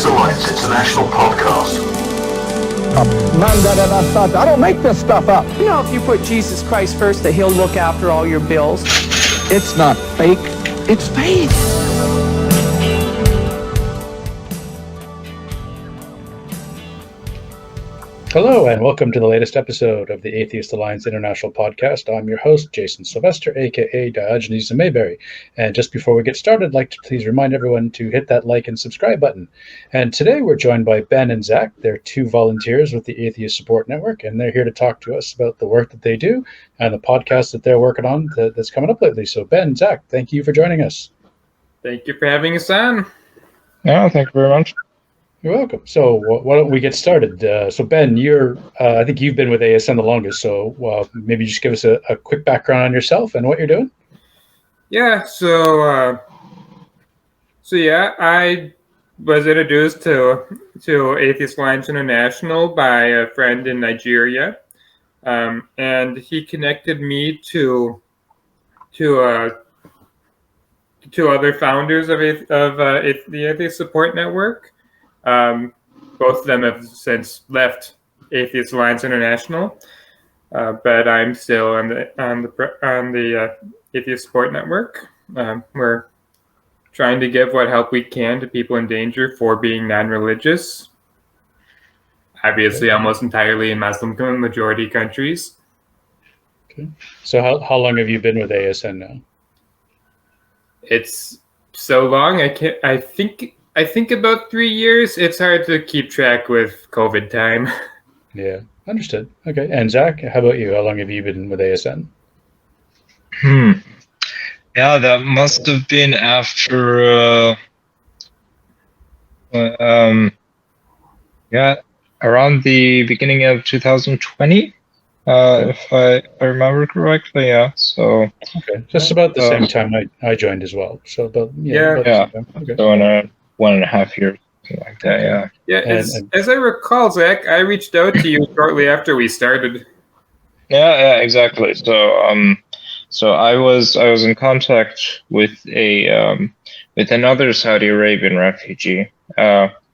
Atheist Alliance International podcast. I don't make this stuff up. You know, if you put Jesus Christ first, that he'll look after all your bills. It's not fake, it's faith. Hello, and welcome to the latest episode of the Atheist Alliance International podcast. I'm your host, Jason Sylvester, aka Diogenes the Mayberry. And just before we get started, I'd like to please remind everyone to hit that like and subscribe button. And today we're joined by Ben and Zach. They're two volunteers with the Atheist Support Network, and they're here to talk to us about the work that they do and the podcast that they're working on that's coming up lately. So Ben, Zach, thank you for joining us. Thank you for having us on. Yeah, thank you very much. You're welcome. So why don't we get started? So Ben, I think you've been with ASN the longest, so maybe just give us a quick background on yourself and what you're doing. Yeah, so I was introduced to Atheist Alliance International by a friend in Nigeria, and he connected me to other founders of the Atheist Support Network. Both of them have since left Atheist Alliance International, but I'm still on the Atheist Support Network. We're trying to give what help we can to people in danger for being non-religious. Obviously, almost entirely in Muslim majority countries. Okay. So how long have you been with ASN now? It's so long. I think about 3 years. It's hard to keep track with COVID time. Yeah, understood. Okay. And Zach, how about you? How long have you been with ASN? Yeah, that must have been after, around the beginning of 2020, if I remember correctly. Yeah. So. Okay. Just about the same time I joined as well. So about the same time. Okay. So in 1.5 years, something like that. Yeah. Yeah. As I recall, Zach, I reached out to you shortly after we started. Yeah, exactly. So I was in contact with another Saudi Arabian refugee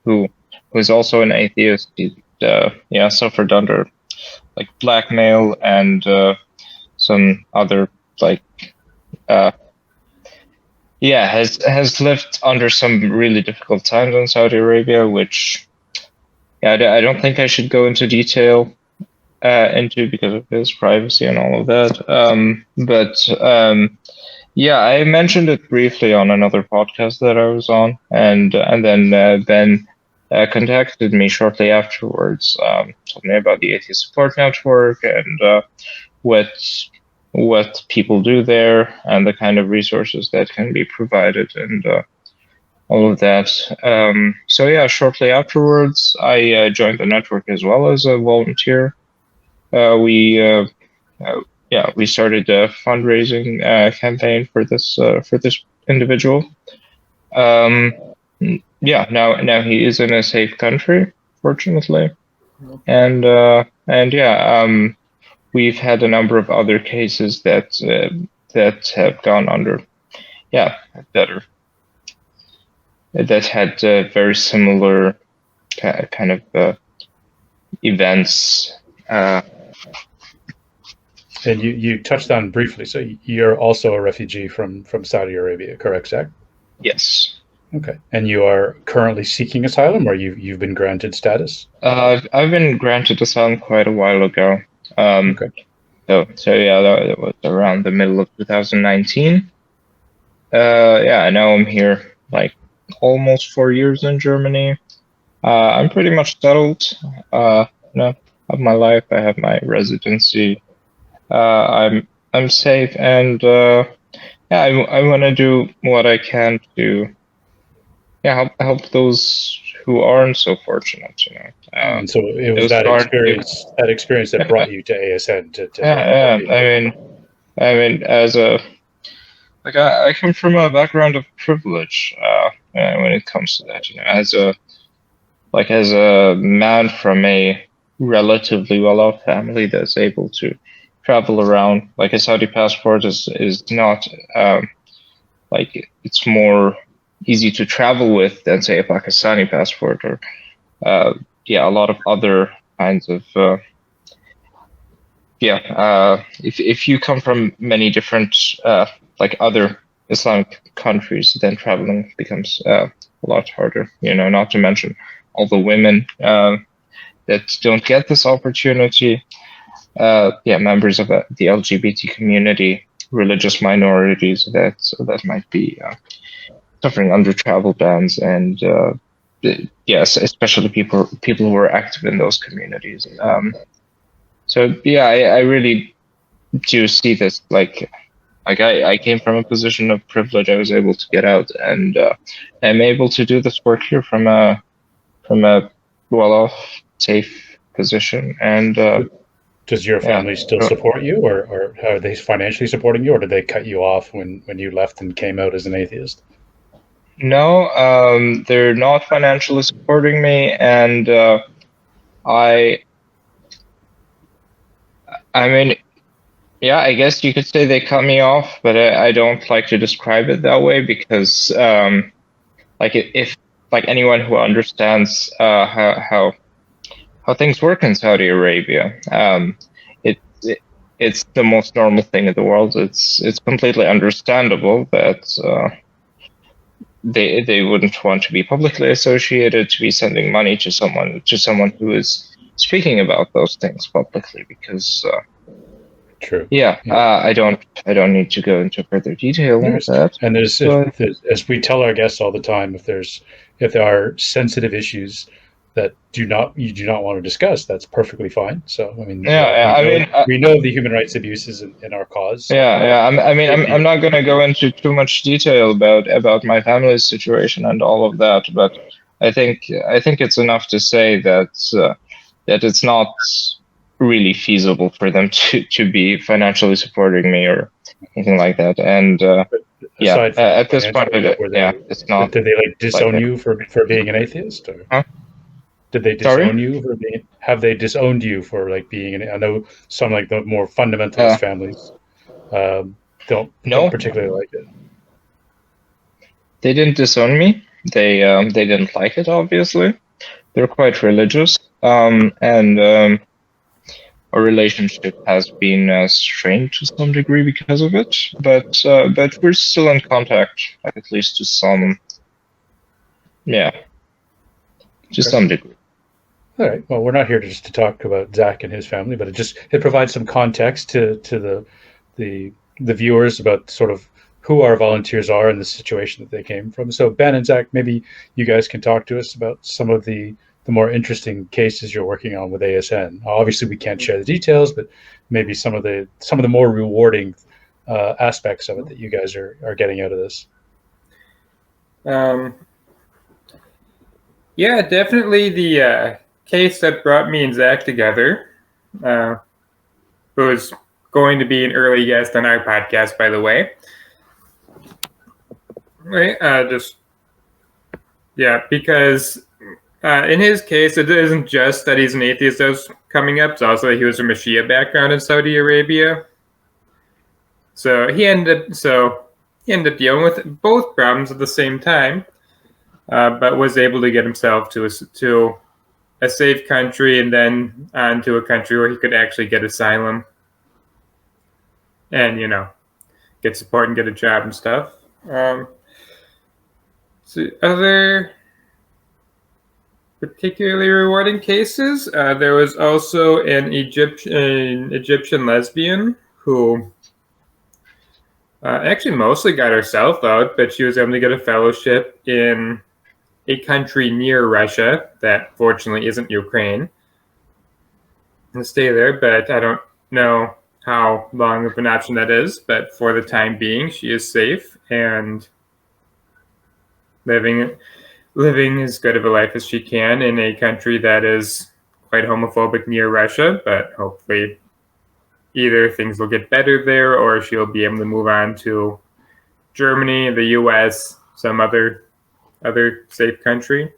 who was also an atheist. He suffered under like blackmail and some other has lived under some really difficult times in Saudi Arabia, which I don't think I should go into detail into because of his privacy and all of that. I mentioned it briefly on another podcast that I was on, and then Ben contacted me shortly afterwards, told me about the Atheist Support Network and what people do there and the kind of resources that can be provided and all of that. Shortly afterwards, I joined the network as well as a volunteer. We started a fundraising campaign for this individual. Now he is in a safe country, fortunately, and we've had a number of other cases that have gone under, that had very similar kind of events. And you touched on briefly, so you're also a refugee from Saudi Arabia, correct, Zach? Yes. Okay. And you are currently seeking asylum, or you've been granted status? I've been granted asylum quite a while ago. Okay. That was around the middle of 2019. Now I'm here like almost 4 years in Germany. I'm pretty much settled. I have my life. I have my residency. I'm safe, and I want to do what I can to help those who aren't so fortunate. And so it was that experience that brought you to ASN to I mean, as I come from a background of privilege when it comes to that. As a man from a relatively well-off family that's able to travel around, like a Saudi passport is not it's more easy to travel with than say a Pakistani passport or a lot of other kinds of if you come from many different like other Islamic countries, then traveling becomes a lot harder. Not to mention all the women that don't get this opportunity. Members of the LGBT community, religious minorities that might be suffering under travel bans, and yes, especially people who are active in those communities. I really do see this like I came from a position of privilege. I was able to get out, and I'm able to do this work here from a well-off, safe position. And does your family still support you, or are they financially supporting you, or did they cut you off when you left and came out as an atheist? No, they're not financially supporting me, and I mean, yeah, I guess you could say they cut me off, but I don't like to describe it that way because, if anyone who understands how things work in Saudi Arabia, it's the most normal thing in the world. It's completely understandable that they wouldn't want to be publicly associated, to be sending money to someone who is speaking about those things publicly, because true. I don't need to go into further detail on that. And as we tell our guests all the time, if there are sensitive issues that you do not want to discuss, that's perfectly fine. So I mean, we know the human rights abuses in our cause. I'm not going to go into too much detail about my family's situation and all of that, but I think it's enough to say that it's not really feasible for them to be financially supporting me or anything like that. And at this point, it's not. Did they disown you for being an atheist? Or? Huh? Did they disown you for being? Have they disowned you for being? I know some the more fundamentalist families don't particularly like it. They didn't disown me. They didn't like it. Obviously, they're quite religious, and our relationship has been strained to some degree because of it. But we're still in contact, at least to some. Yeah. To some degree. All right. Well, we're not here just to talk about Zach and his family, but it provides some context to the viewers about sort of who our volunteers are and the situation that they came from. So Ben and Zach, maybe you guys can talk to us about some of the more interesting cases you're working on with ASN. Obviously, we can't share the details, but maybe some of the more rewarding aspects of it that you guys are getting out of this. Yeah, definitely the case that brought me and Zach together, who's going to be an early guest on our podcast, by the way. Right, because in his case, it isn't just that he's an atheist that was coming up, it's also that he was from a Shia background in Saudi Arabia. So he ended up dealing with both problems at the same time. But was able to get himself to a safe country and then onto a country where he could actually get asylum and, get support and get a job and stuff. So other particularly rewarding cases, there was also an Egyptian lesbian who actually mostly got herself out, but she was able to get a fellowship in a country near Russia that fortunately isn't Ukraine, and stay there, but I don't know how long of an option that is, but for the time being, she is safe and living as good of a life as she can in a country that is quite homophobic near Russia, but hopefully either things will get better there or she'll be able to move on to Germany, the US, some other safe country.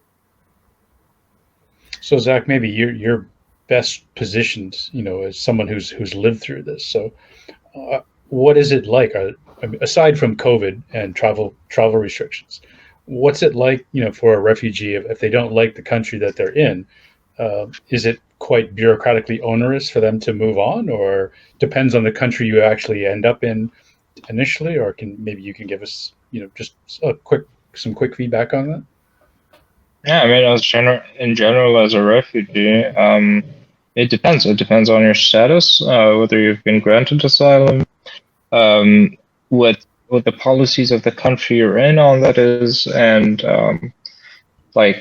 So Zach, maybe you're best positioned, as someone who's lived through this. So what is it like, aside from COVID and travel restrictions? what's it like, for a refugee if they don't like the country that they're in? Is it quite bureaucratically onerous for them to move on, or depends on the country you actually end up in initially? Or maybe you can give us, just some quick feedback on that? Yeah, I mean, in general, as a refugee, it depends. It depends on your status, whether you've been granted asylum, um, what the policies of the country you're in on that is, and what,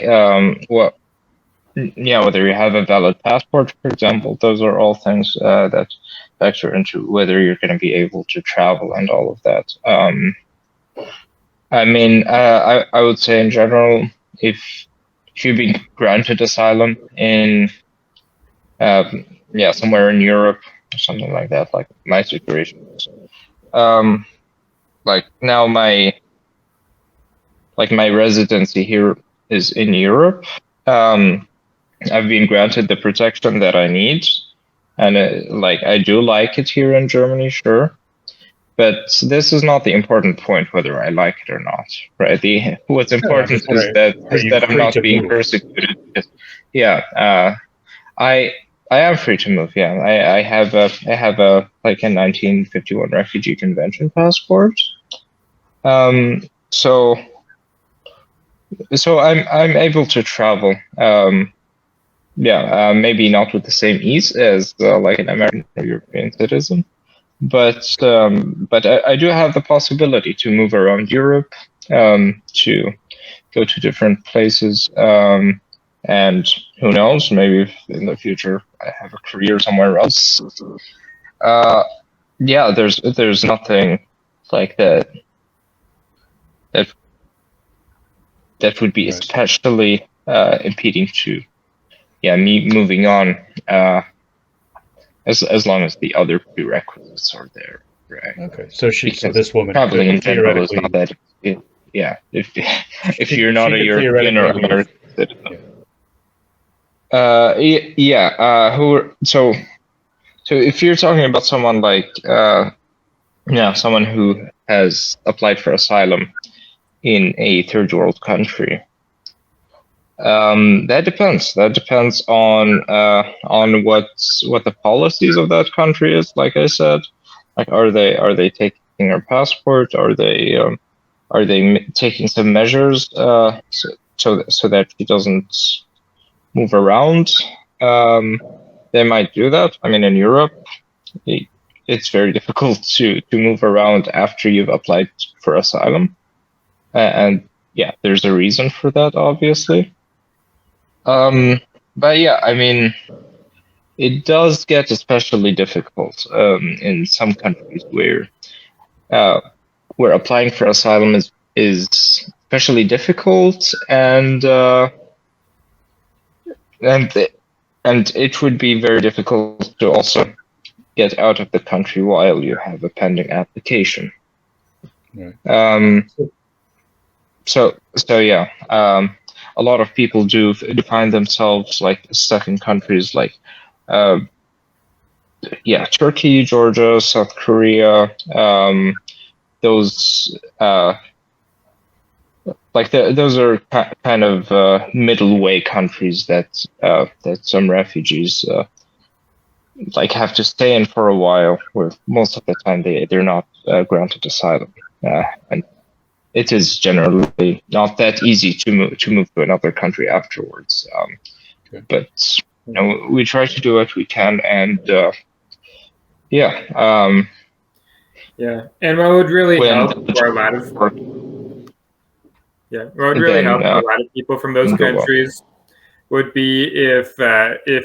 yeah, whether you have a valid passport, for example. Those are all things that factor into whether you're going to be able to travel and all of that. I mean, I would say in general, if you've been granted asylum in somewhere in Europe or something like that, like my situation is, like now my residency here is in Europe. I've been granted the protection that I need, and I do like it here in Germany, sure. But this is not the important point, whether I like it or not, right? What's important is that I'm not being persecuted. I am free to move. Yeah, I have a 1951 refugee convention passport. So I'm able to travel. Maybe not with the same ease as like an American or European citizen. But I do have the possibility to move around Europe, to go to different places, and who knows, maybe in the future I have a career somewhere else. There's nothing like that would be especially impeding to me moving on. As long as the other prerequisites are there, right? Okay, so this woman traveling in general is not that. If you're not a European or American citizen, so if you're talking about someone like someone who has applied for asylum in a third world country. That depends. That depends on what the policies of that country is. Like I said, like are they taking her passport? Are they taking some measures so that she doesn't move around? They might do that. I mean, in Europe, it's very difficult to move around after you've applied for asylum, and there's a reason for that, obviously. But I mean, it does get especially difficult in some countries where applying for asylum is especially difficult, and it would be very difficult to also get out of the country while you have a pending application. Right. A lot of people do find themselves like stuck in countries like Turkey, Georgia, South Korea, those those are kind of middle way countries that some refugees have to stay in for a while, where most of the time they're not granted asylum, and it is generally not that easy to move to another country afterwards. But we try to do what we can, and and what would really help for a lot of a lot of people from those countries would be if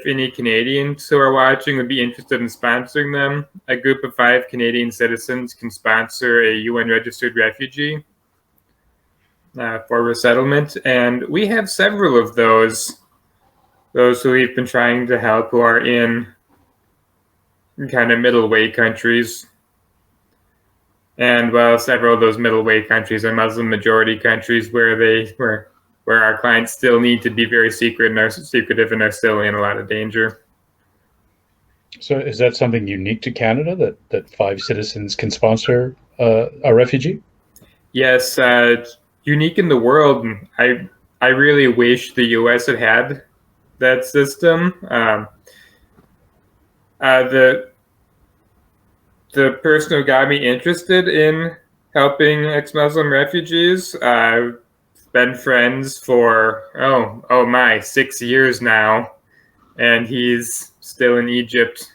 any Canadians who are watching would be interested in sponsoring them. A group of 5 Canadian citizens can sponsor a UN registered refugee for resettlement, and we have several of those who we've been trying to help who are in kind of middle way countries. And several of those middle way countries are Muslim majority countries where our clients still need to be very secretive and are still in a lot of danger. So is that something unique to Canada, that 5 citizens can sponsor a refugee? Yes, unique in the world, and I really wish the U.S. had that system. The person who got me interested in helping ex-Muslim refugees, I've been friends for 6 years now, and he's still in Egypt.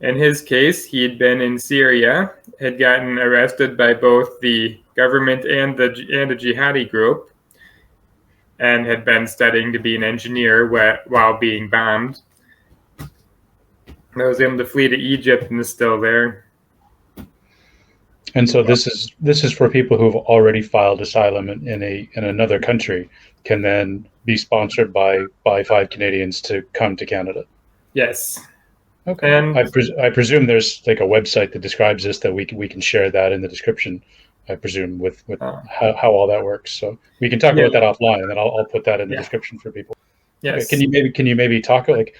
In his case, he'd been in Syria, had gotten arrested by both the government and a jihadi group, and had been studying to be an engineer while being bombed. I was able to flee to Egypt and is still there. And so this is for people who've already filed asylum in another country, can then be sponsored by 5 Canadians to come to Canada. Yes. Okay. And I presume there's like a website that describes this, that we can share that in the description. I presume with how all that works. So we can talk about that offline, and then I'll put that in the description for people. Yes. Okay. Can you maybe talk like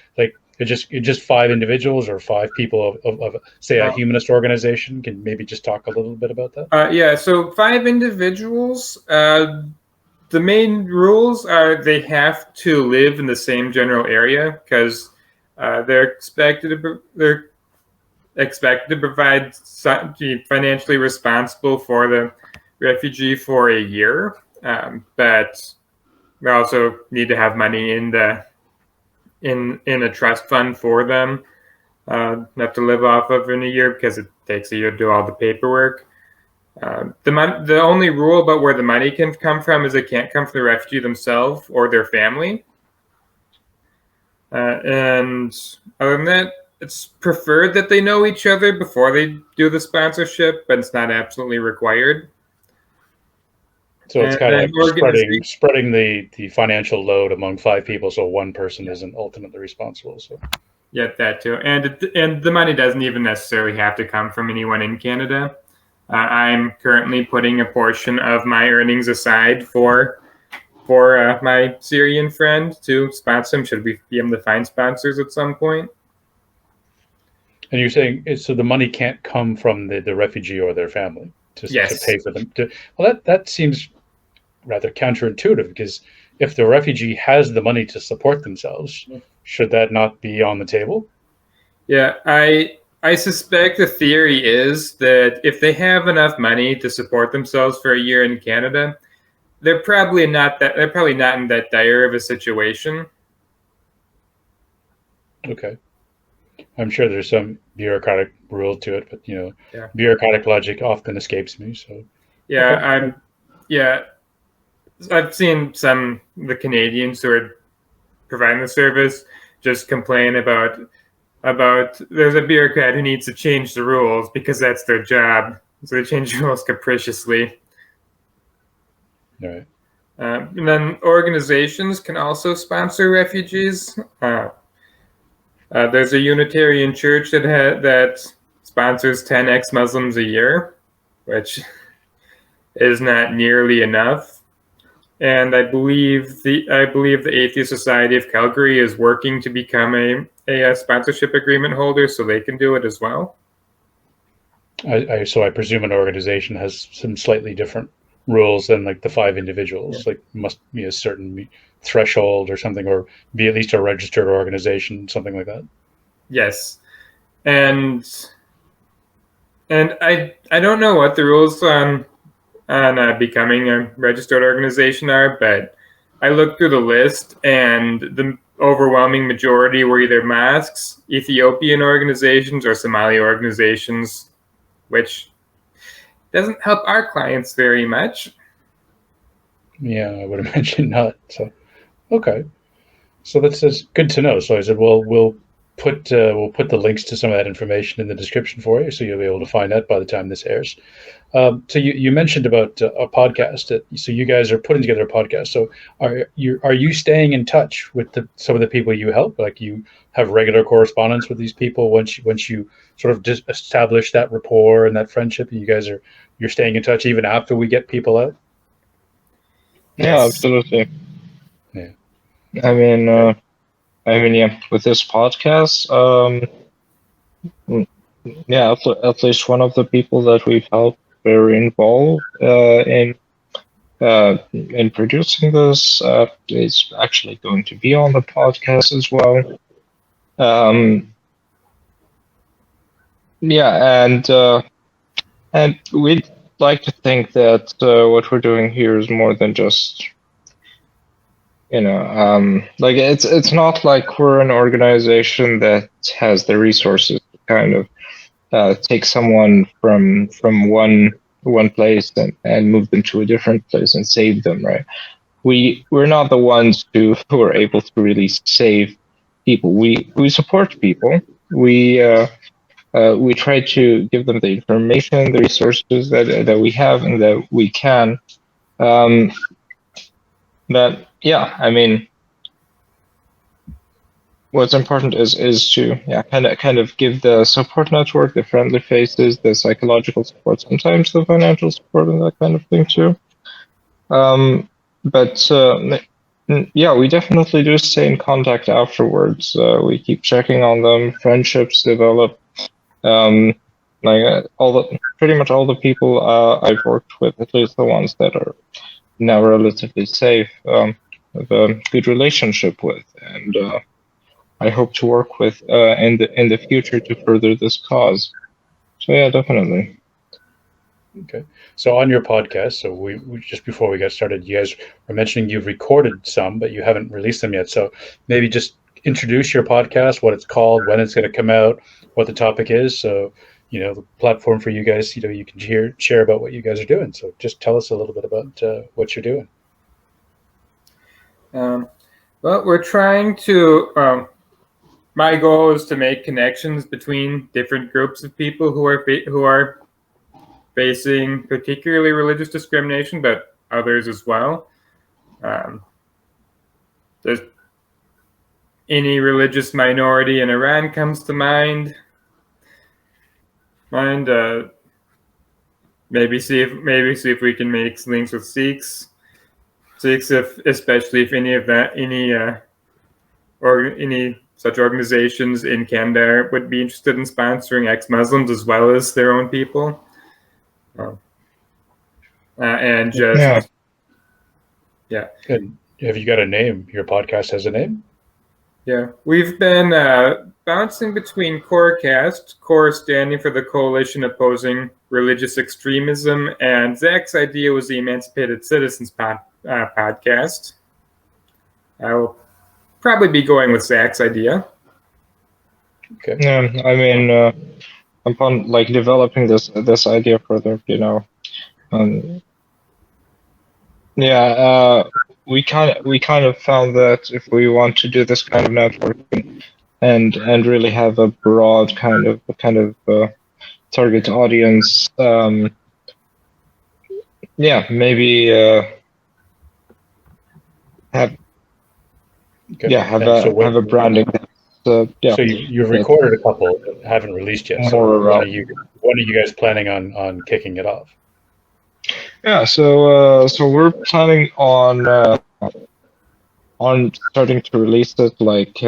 it's just 5 individuals or 5 people of say a humanist organization? Can maybe just talk a little bit about that? So 5 individuals. The main rules are they have to live in the same general area, because they're expected to provide financially responsible for the refugee for a year, but they also need to have money in a trust fund for them, not to live off of in a year, because it takes a year to do all the paperwork. The only rule about where the money can come from is it can't come from the refugee themselves or their family. And other than that, it's preferred that they know each other before they do the sponsorship, but it's not absolutely required. So it's kind of like spreading the financial load among 5 people, so one person isn't ultimately responsible. So yeah, that too, and the money doesn't even necessarily have to come from anyone in Canada. I'm currently putting a portion of my earnings aside for my Syrian friend to sponsor him, should we be able to find sponsors at some point. And you're saying so the money can't come from the refugee or their family to pay for them. Well, that seems rather counterintuitive, because if the refugee has the money to support themselves, should that not be on the table? Yeah, I suspect the theory is that if they have enough money to support themselves for a year in Canada, they're probably not in that dire of a situation. Okay. I'm sure there's some bureaucratic rule to it, but bureaucratic logic often escapes me. So I've seen some of the Canadians who are providing the service just complain about there's a bureaucrat who needs to change the rules because that's their job. So they change the rules capriciously. All right. And then organizations can also sponsor refugees. There's a Unitarian church that sponsors 10 ex-Muslims a year, which is not nearly enough. And I believe the Atheist Society of Calgary is working to become a sponsorship agreement holder, so they can do it as well. So I presume an organization has some slightly different rules than like the 5 individuals. Like must be a certain threshold or something, or be at least a registered organization, something like that. Yes, and I don't know what the rules on becoming a registered organization are, but I looked through the list, and the overwhelming majority were either mosques, Ethiopian organizations, or Somali organizations, which doesn't help our clients very much. Yeah, I would imagine not. So, okay, so that's good to know. So I said, well, we'll put the links to some of that information in the description for you, so you'll be able to find that by the time this airs. So you mentioned about a podcast. So you guys are putting together a podcast. So are you staying in touch with some of the people you help? Like, you have regular correspondence with these people once you sort of just establish that rapport and that friendship. You guys you're staying in touch even after we get people out. Yeah, absolutely. Yeah. I mean, yeah. With this podcast, yeah, at least one of the people that we've helped very involved in producing this. He's actually going to be on the podcast as well. Yeah, and we'd like to think that what we're doing here is more than just, like it's not like we're an organization that has the resources to kind of take someone from one place and move them to a different place and save them, right? We're not the ones who are able to really save people. We support people. We try to give them the information, the resources that we have and that we can. But yeah, I mean, what's important is to kind of give the support network, the friendly faces, the psychological support, sometimes the financial support and that kind of thing too. But yeah, we definitely do stay in contact afterwards. We keep checking on them. Friendships develop. Like pretty much all the people I've worked with, at least the ones that are now relatively safe, have a good relationship with, and I hope to work with in the future to further this cause. So yeah, definitely. Okay. So on your podcast, so we just before we got started, you guys were mentioning you've recorded some, but you haven't released them yet. So maybe just introduce your podcast, what it's called, when it's going to come out, what the topic is. So, the platform for you guys, you can share about what you guys are doing. So just tell us a little bit about what you're doing. Well, we're trying to. My goal is to make connections between different groups of people who are facing particularly religious discrimination, but others as well. There's any religious minority in Iran comes to mind. Maybe see if we can make links with Sikhs, especially if any such organizations in Canada would be interested in sponsoring ex-Muslims as well as their own people. And just yeah. Good. Have you got a name? Your podcast has a name? Yeah, we've been bouncing between CoreCast, Core standing for the Coalition Opposing Religious Extremism, and Zach's idea was the Emancipated Citizens podcast. I will probably be going with Zach's idea. Okay. Yeah, I mean, upon like developing this idea further, we kind of found that if we want to do this kind of networking and really have a broad kind of target audience, maybe have a branding. So you've recorded a couple that haven't released yet. So when are you guys planning on kicking it off? Yeah, so we're planning on starting to release it like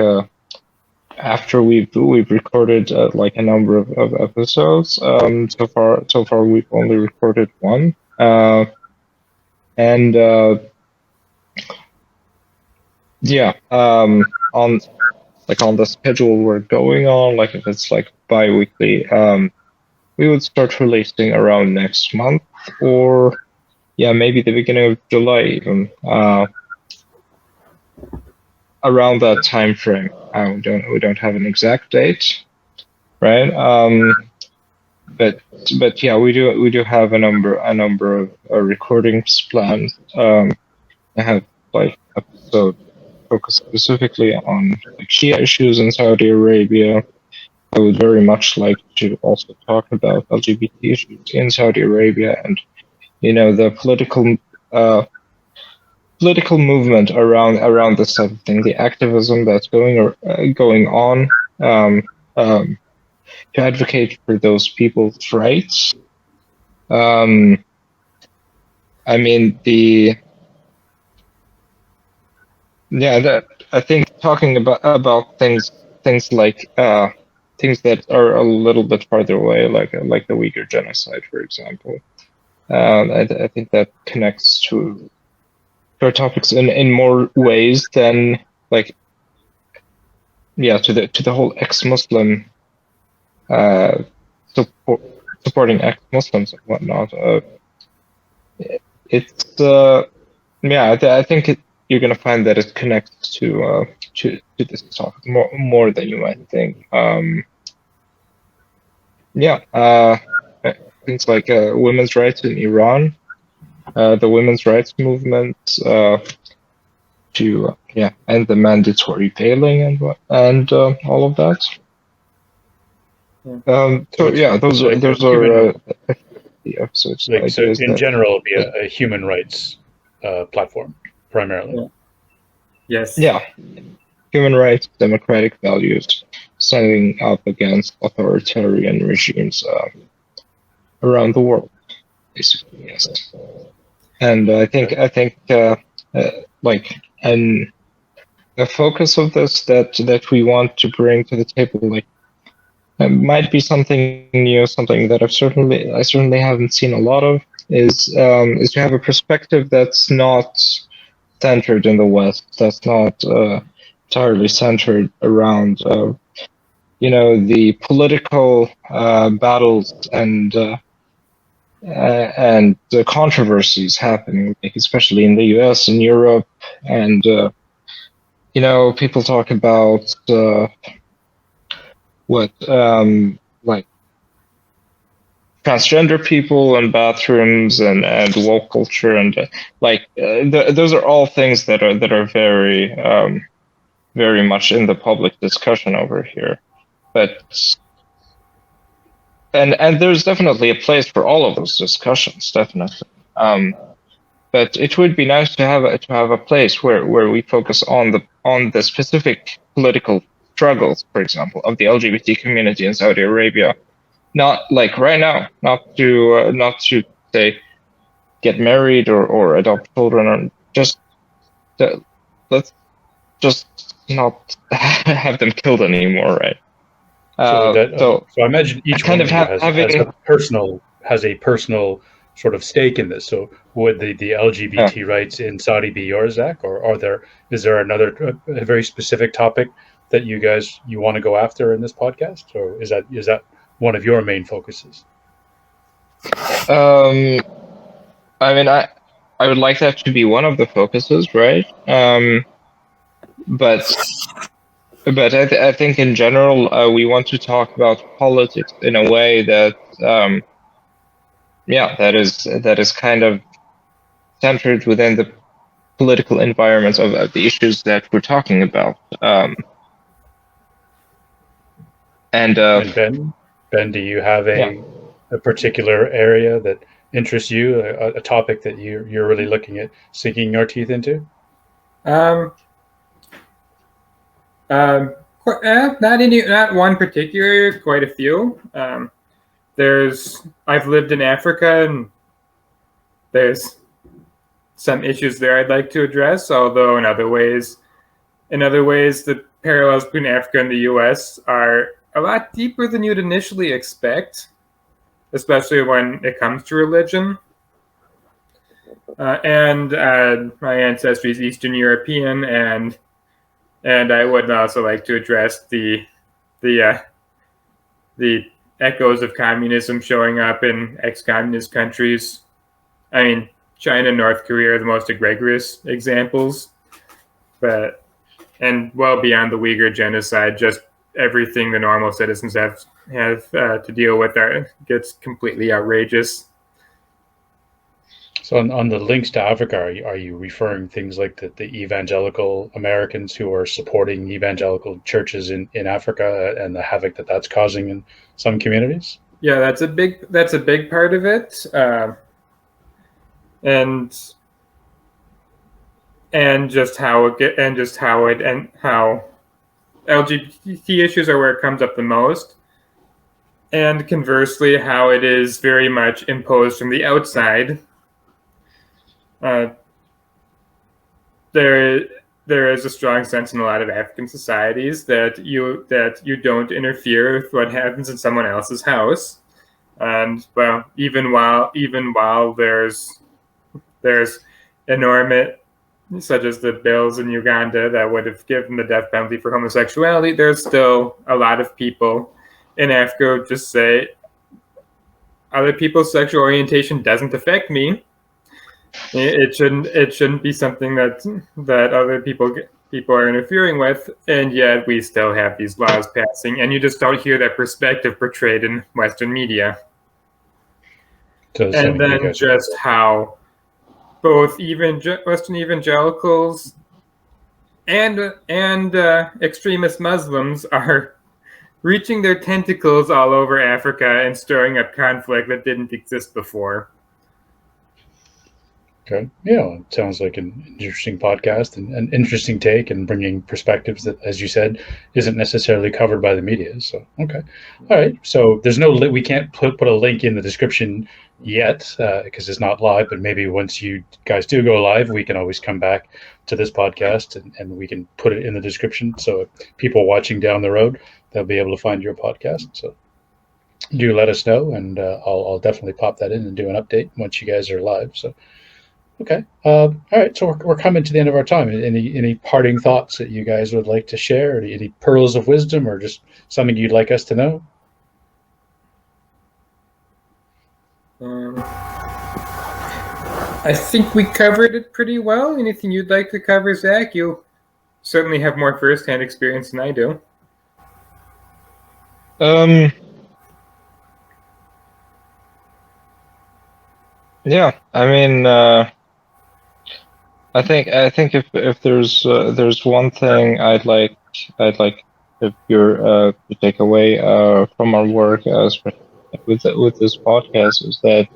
after we've recorded like a number of episodes. So far we've only recorded one, and on the schedule we're going on, like if it's like bi-weekly, we would start releasing around next month, or maybe the beginning of July even, around that time frame. We don't have an exact date, right? But yeah, we do have a number of recordings planned. I have like episode focused specifically on like Shia issues in Saudi Arabia. I would very much like to also talk about LGBT issues in Saudi Arabia and the political movement around this type of thing, the activism that's going on to advocate for those people's rights. I mean I think talking about things like things that are a little bit farther away, like the Uyghur genocide, for example, I think that connects to our topics in more ways than like to the whole ex-Muslim support, supporting ex-Muslims and whatnot. It's I think you're gonna find that it connects to this topic more than you might think. Things like women's rights in Iran, the women's rights movement, to end the mandatory veiling and all of that. Those are the episodes. Like, so ideas in that, general, be a human rights platform primarily. Yes. Yeah, human rights, democratic values, standing up against authoritarian regimes around the world, basically. Yes, and I think like a focus of this that we want to bring to the table, like it might be something new, something that I certainly haven't seen a lot of, is to have a perspective that's not centered in the West, that's not entirely centered around the political battles and the controversies happening, like especially in the U.S. and Europe, and people talk about like transgender people and bathrooms and woke culture and those are all things that are very very much in the public discussion over here, but and there's definitely a place for all of those discussions, definitely. But it would be nice to have a place where we focus on the specific political struggles, for example, of the LGBT community in Saudi Arabia. Not like right now, not to say get married or adopt children, or just let's just not have them killed anymore, right? So I imagine each kind one of of you has a personal sort of stake in this. So would the LGBT rights in Saudi be yours, Zach, or is there another a very specific topic that you want to go after in this podcast, or is that one of your main focuses? I mean, I would like that to be one of the focuses, right? But I think in general, we want to talk about politics in a way that that is kind of centered within the political environments of the issues that we're talking about. And Ben, do you have a particular area that interests you, a topic that you're really looking at sinking your teeth into? Not one particular, quite a few. I've lived in Africa, and there's some issues there I'd like to address, although in other ways, the parallels between Africa and the US are a lot deeper than you'd initially expect, especially when it comes to religion. And my ancestry is Eastern European, and I would also like to address the echoes of communism showing up in ex-communist countries. I mean, China and North Korea are the most egregious examples, and well beyond the Uyghur genocide, just everything the normal citizens have to deal with gets completely outrageous. So on the links to Africa, are you referring things like the evangelical Americans who are supporting evangelical churches in Africa and the havoc that's causing in some communities? Yeah, that's a big part of it, and just how LGBT issues are where it comes up the most, and conversely, how it is very much imposed from the outside. There is a strong sense in a lot of African societies that you don't interfere with what happens in someone else's house, And well, even while there's enormous, such as the bills in Uganda that would have given the death penalty for homosexuality, there's still a lot of people in Africa who just say other people's sexual orientation doesn't affect me. It shouldn't be something that other people are interfering with, and yet we still have these laws passing, and you just don't hear that perspective portrayed in Western media. And then just how both Western evangelicals and extremist Muslims are reaching their tentacles all over Africa and stirring up conflict that didn't exist before. Okay. Yeah, it sounds like an interesting podcast and an interesting take and bringing perspectives that, as you said, isn't necessarily covered by the media. So, okay. All right. So there's we can't put a link in the description yet because it's not live, but maybe once you guys do go live, we can always come back to this podcast and we can put it in the description. So people watching down the road, they'll be able to find your podcast. So do let us know, and I'll definitely pop that in and do an update once you guys are live. So. Okay. All right. So we're coming to the end of our time. Any parting thoughts that you guys would like to share? Any pearls of wisdom, or just something you'd like us to know? I think we covered it pretty well. Anything you'd like to cover, Zach? You certainly have more firsthand experience than I do. Yeah. I mean. I think if there's one thing I'd like if you're to take away from our work with this podcast is that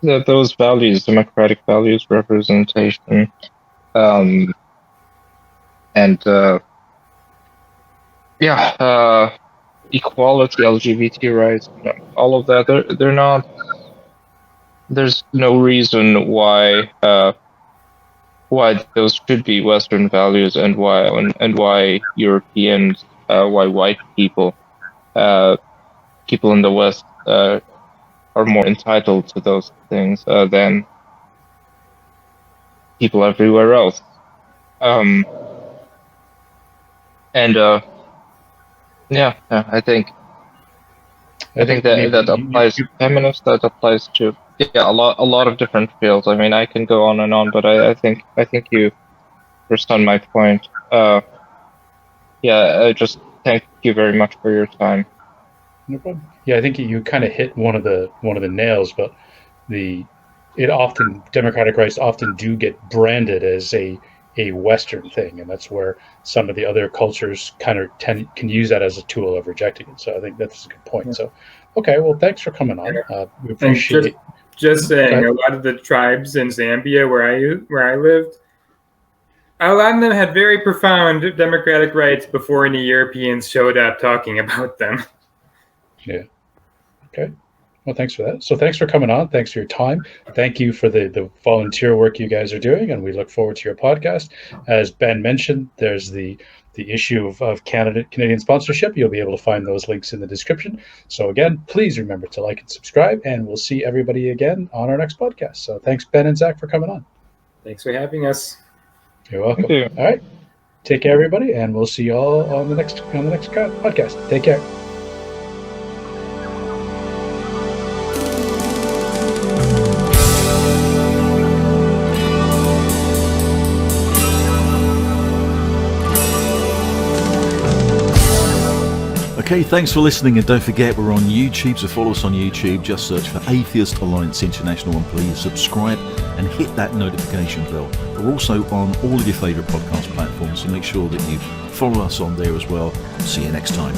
that those values, democratic values, representation, and equality, LGBT rights, all of that, they're not. There's no reason why those should be Western values, and why Europeans, why white people in the West are more entitled to those things than people everywhere else. I think that applies to feminists. That applies to a lot of different fields. I mean, I can go on and on, but I think you understand my point. Just thank you very much for your time. No problem. Yeah, I think you kind of hit one of the nails, but democratic rights often do get branded as a Western thing, and that's where some of the other cultures kind of can use that as a tool of rejecting it. So I think that's a good point. Yeah. So, okay, well, thanks for coming on. We appreciate it. Just saying, a lot of the tribes in Zambia where I lived, a lot of them had very profound democratic rights before any Europeans showed up talking about them. Yeah. Okay. Well, thanks for that. So thanks for coming on. Thanks for your time. Thank you for the volunteer work you guys are doing, and we look forward to your podcast. As Ben mentioned, there's the issue of Canadian sponsorship. You'll be able to find those links in the description. So again, please remember to like and subscribe, and we'll see everybody again on our next podcast. So thanks, Ben and Zach, for coming on. Thanks for having us. You're welcome. Thank you. All right. Take care, everybody, and we'll see you all on the next podcast. Take care. Okay, thanks for listening, and don't forget we're on YouTube, so follow us on YouTube. Just search for Atheist Alliance International, and please subscribe and hit that notification bell. We're also on all of your favourite podcast platforms, so make sure that you follow us on there as well. See you next time.